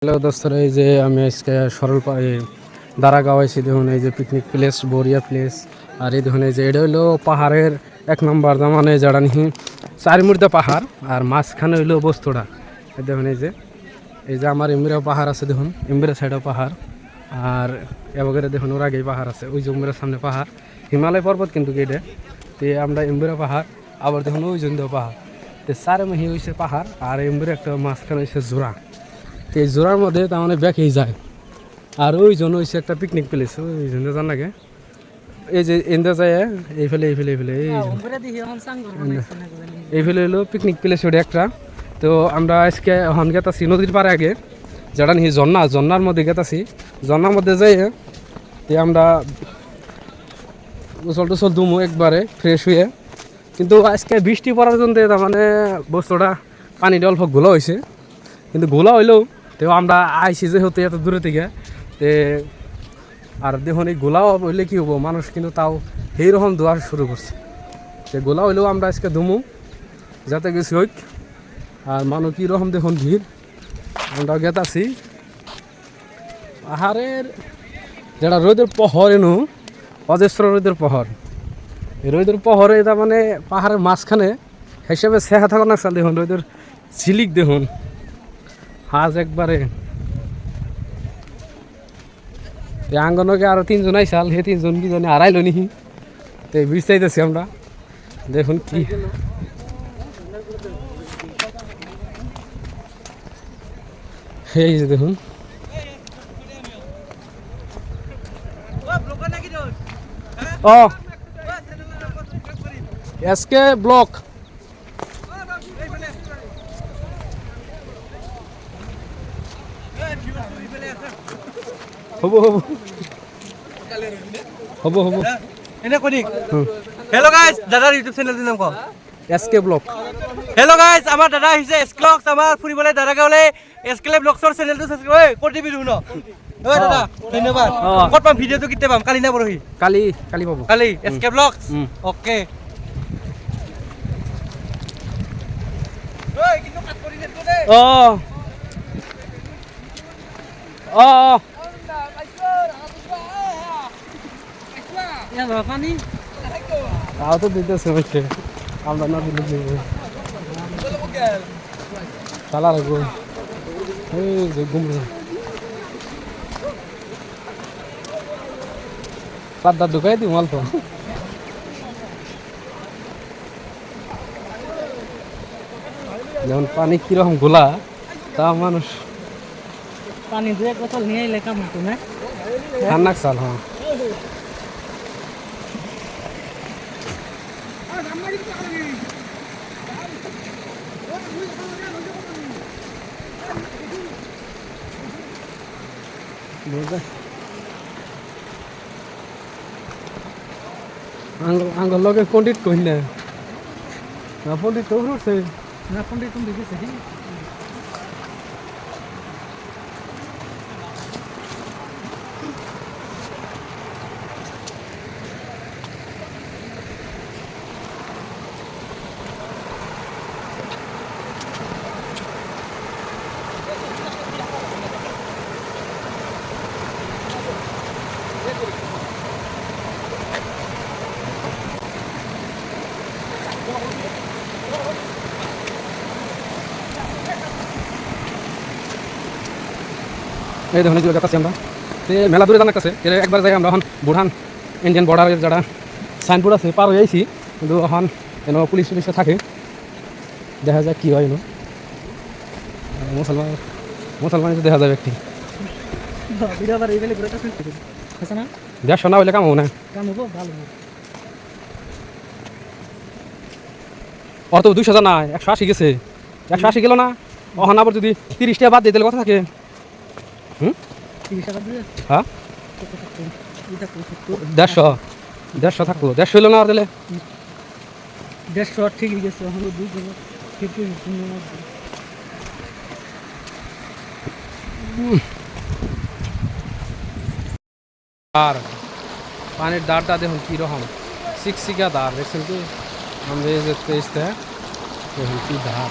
Hello দোস্তরা, এই যে আমি আজকে দারাগাঁও আইছি। দেখুন এই যে পিকনিক প্লেস, বরিয়া প্লেস। আর এই দেখুন এই যে এটা হইলো পাহাড়ের 1 নম্বর, মানে যারা নিহি চারিমুর্দা পাহাড়, আর মাঝখানে হইলো বস্তুটা। এই দেখুন এই যে আমার ইমরা পাহাড় আছে, দেখুন ইমরা সাইডেও পাহাড়। আর এবারে দেখুন ওর আগেই পাহাড় আছে, ওই যে ইমরার সামনে পাহাড়, হিমালয় পর্বত কিন্তু এটা। তো আমরা ইমরা পাহাড়, আবার দেখুন ওই জন্দেও পাহাড়। তো চারিমাহি হয়েছে পাহাড়, আর ইমরা একটা মাঝখানে হয়েছে জোড়া। এই জোড়ার মধ্যে তার মানে ব্যাকেই যায়। আর ওই জন্য হয়েছে একটা পিকনিক প্লেস, ওই জন্য জান লাগে। এই যে এন্দা যায় এই ফেলে হলো পিকনিক প্লেস ওটা একটা। তো আমরা আজকে হন গেতাছি নদীর পাড়ে, আগে যেটা নিহি ঝর্নার মধ্যে গেতাছি। ঝর্নার মধ্যে যাই তো আমরা গোসল টোসল দুমো একবারে ফ্রেশ হয়ে। কিন্তু আজকে বৃষ্টি পড়ার জন্য তার মানে বস্তুটা পানিটা অল্প ঘোলা হয়েছে। কিন্তু ঘোলা হইলেও তো আমরা আইসি যে হতে এত দূরে থেকে। তে আর দেখুন এই গোলাও হইলে কী হবো, মানুষ কিন্তু তাও এইরকম দোয়া শুরু করছে। তো গোলা হইলেও আমরা আজকে দুমু যাতে গেছি হোক। আর মানুষ কীরকম দেখুন ভিড়। আমরা গেতাছি পাহাড়ের যেটা রোদের পহর, এনু অজস্র রোদের পহর। এই রোদের পহরে তার মানে পাহাড়ের মাঝখানে হিসেবে সেহা থাকা না। দেখুন রোদের ঝিলিক দেখুন, হাজ একবারে। আঙ্গনকে আরো 3 জন আইসাল, হে 3 জন কি জানি হারাইলো নিহি। তো বুঝতেইতেছি আমরা, দেখুন কি এই যে দেখুন ও এসকে ব্লক। হব এনে কই দিক। হেল্ল' গাইস, দাদাৰ ইউটিউব চেনেলটোৰ নাম কওক। SK block. হেল্ল' গাইস, আমাৰ দাদা আহিছে এসক্লক্স, আমাৰ ফুৰিবলৈ দাদাগাঁৱলৈ। এসকে ব্লগছৰ চেনেলটো সাবস্ক্ৰাইব কৰি দিবি শুন। ঐ দাদা ধন্যবাদ। ক'ত পাম ভিডিঅ'টো, কেতিয়া পাম? কালি না পৰহি? কালি পাব। কালি এসকে ব্লগছ। ওকে। ঐ কিন্তু কাট কৰি নেটো দে। তাও তো দিতেছে হচ্ছে, আমরা না দিলে চালা রাখবো। এই যে ঘুমরে পাদ্দার ঢুকাই দিই অল্প। যেমন পানি কিরকম গোলা, তা মানুষ পানি 2-1 বোতল নিয়ে এলে কাম হতো না। ঠান্ডাক চাল। হ্যাঁ আঙ্গল লগে পণ্ডিত কই না, পণ্ডিত তো উঠছে না। পন্ডিত তুমি দেখেছে কি? এই দেখুন যে যাচ্ছি আমরা, মেলা দূরে জানার কাছে একবার যাই আমরা। এখন বুড়ান ইন্ডিয়ান বর্ডারের যারা সাইনবোর্ড আছে পার হয়ে আইছি, কিন্তু এখন এনে পুলিশ টুলিশে থাকে, দেখা যায় কী হয়। এনে মুসলমান দেখা যাবে একটি 150 না হইলে কাম হবো না। ওর তো 200 না, 180 গেছে। 180 গেল না, ওখানে আবার যদি 30 টাকা বাদ দিয়ে দিলে কথা থাকে। হ্যাঁ 150 থাকবো। 150 হইল না আর দিলে 150 ঠিকই গেছে। আর পানির দাঁড়টা দেখুন কীরকম শিকশিকা দাঁড়, দেখছেন কি? আমরা দেখুন কি ধার।